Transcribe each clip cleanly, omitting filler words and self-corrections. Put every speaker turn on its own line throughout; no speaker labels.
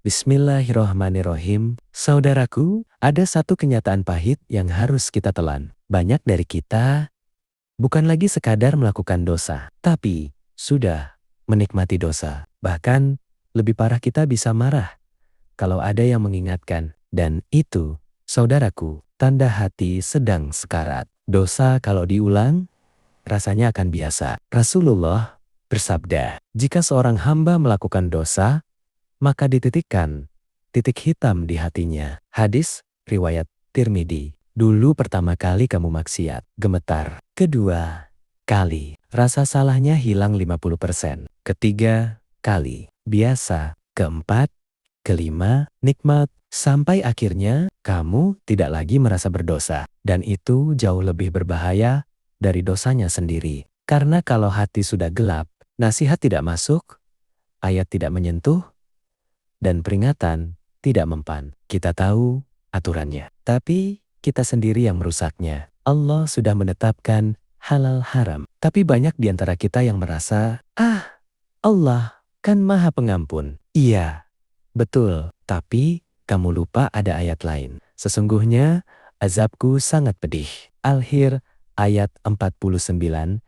Bismillahirrohmanirrohim. Saudaraku, ada satu kenyataan pahit yang harus kita telan. Banyak dari kita bukan lagi sekadar melakukan dosa, tapi sudah menikmati dosa. Bahkan lebih parah, kita bisa marah kalau ada yang mengingatkan. Dan itu, saudaraku, tanda hati sedang sekarat. Dosa kalau diulang, rasanya akan biasa. Rasulullah bersabda, jika seorang hamba melakukan dosa, maka dititikkan titik hitam di hatinya. Hadis riwayat Tirmidzi. Dulu pertama kali kamu maksiat, gemetar. Kedua kali, rasa salahnya hilang 50%. Ketiga kali, biasa. Keempat, kelima, nikmat. Sampai akhirnya kamu tidak lagi merasa berdosa. Dan itu jauh lebih berbahaya dari dosanya sendiri. Karena kalau hati sudah gelap, nasihat tidak masuk, ayat tidak menyentuh, dan peringatan tidak mempan. Kita tahu aturannya, tapi kita sendiri yang merusaknya. Allah sudah menetapkan halal haram. Tapi banyak di antara kita yang merasa, Allah kan Maha Pengampun. Iya, betul. Tapi kamu lupa ada ayat lain. Sesungguhnya azabku sangat pedih. Al-Hir ayat 49-50.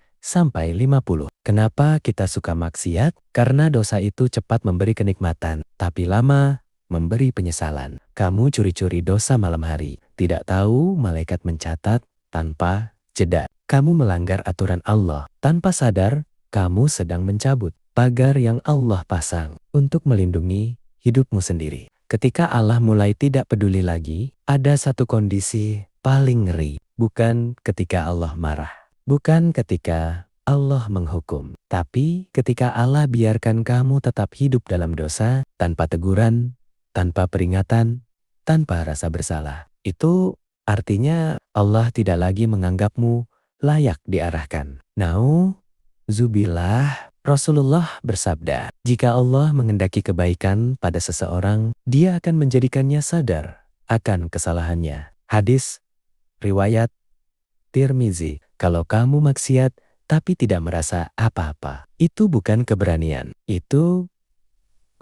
Kenapa kita suka maksiat? Karena dosa itu cepat memberi kenikmatan, tapi lama memberi penyesalan. Kamu curi-curi dosa malam hari, tidak tahu malaikat mencatat tanpa jeda. Kamu melanggar aturan Allah, tanpa sadar kamu sedang mencabut pagar yang Allah pasang untuk melindungi hidupmu sendiri. Ketika Allah mulai tidak peduli lagi, ada satu kondisi paling ngeri. Bukan ketika Allah marah, bukan ketika Allah menghukum, tapi ketika Allah biarkan kamu tetap hidup dalam dosa, tanpa teguran, tanpa peringatan, tanpa rasa bersalah. Itu artinya Allah tidak lagi menganggapmu layak diarahkan. Nauzubillah, Rasulullah bersabda, jika Allah mengendaki kebaikan pada seseorang, Dia akan menjadikannya sadar akan kesalahannya. Hadis riwayat Tirmizi. Kalau kamu maksiat tapi tidak merasa apa-apa, itu bukan keberanian, itu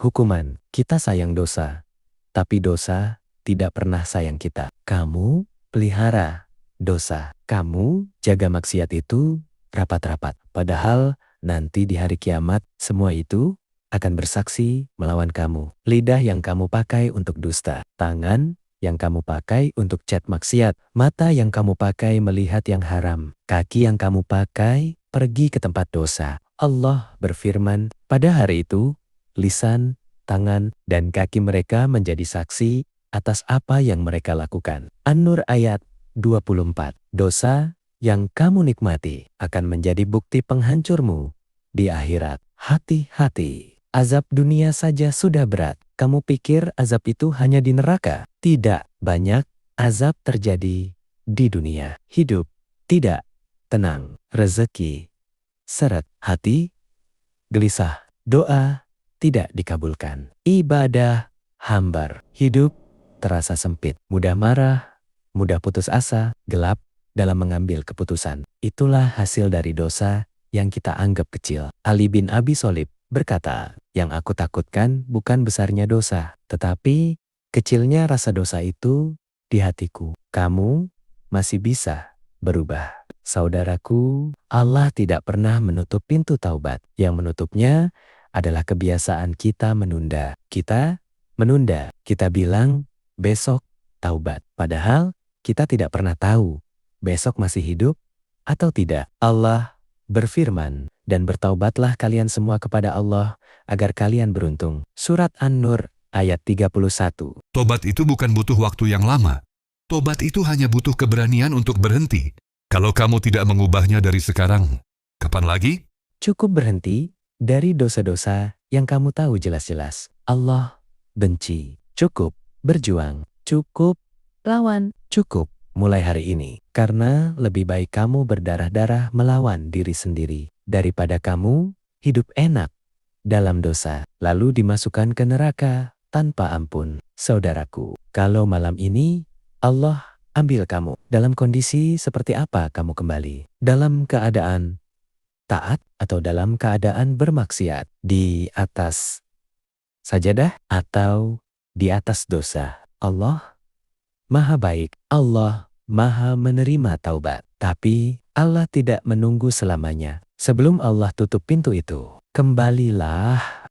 hukuman. Kita sayang dosa, tapi dosa tidak pernah sayang kita. Kamu pelihara dosa, kamu jaga maksiat itu rapat-rapat. Padahal nanti di hari kiamat semua itu akan bersaksi melawan kamu. Lidah yang kamu pakai untuk dusta, tangan yang kamu pakai untuk chat maksiat, mata yang kamu pakai melihat yang haram, kaki yang kamu pakai pergi ke tempat dosa. Allah berfirman, pada hari itu lisan, tangan, dan kaki mereka menjadi saksi atas apa yang mereka lakukan. An-Nur ayat 24. Dosa yang kamu nikmati akan menjadi bukti penghancurmu di akhirat. Hati-hati, azab dunia saja sudah berat. Kamu pikir azab itu hanya di neraka? Tidak, banyak azab terjadi di dunia. Hidup tidak tenang, rezeki seret, hati gelisah, doa tidak dikabulkan, ibadah hambar, hidup terasa sempit, mudah marah, mudah putus asa, gelap dalam mengambil keputusan. Itulah hasil dari dosa yang kita anggap kecil. Ali bin Abi Thalib berkata, yang aku takutkan bukan besarnya dosa, tetapi kecilnya rasa dosa itu di hatiku. Kamu masih bisa berubah. Saudaraku, Allah tidak pernah menutup pintu taubat. Yang menutupnya adalah kebiasaan kita menunda. Kita menunda. Kita bilang, besok taubat. Padahal kita tidak pernah tahu besok masih hidup atau tidak. Allah berfirman, dan bertaubatlah kalian semua kepada Allah agar kalian beruntung. Surat An-Nur ayat 31.
Tobat itu bukan butuh waktu yang lama. Tobat itu hanya butuh keberanian untuk berhenti. Kalau kamu tidak mengubahnya dari sekarang, kapan lagi?
Cukup berhenti dari dosa-dosa yang kamu tahu jelas-jelas Allah benci. Cukup berjuang. Cukup lawan. Cukup mulai hari ini. Karena lebih baik kamu berdarah-darah melawan diri sendiri daripada kamu hidup enak dalam dosa, lalu dimasukkan ke neraka tanpa ampun. Saudaraku, kalau malam ini Allah ambil kamu, dalam kondisi seperti apa kamu kembali? Dalam keadaan taat atau dalam keadaan bermaksiat? Di atas sajadah atau di atas dosa. Allah Maha baik, Allah Maha menerima taubat. Tapi Allah tidak menunggu selamanya. Sebelum Allah tutup pintu itu, kembalilah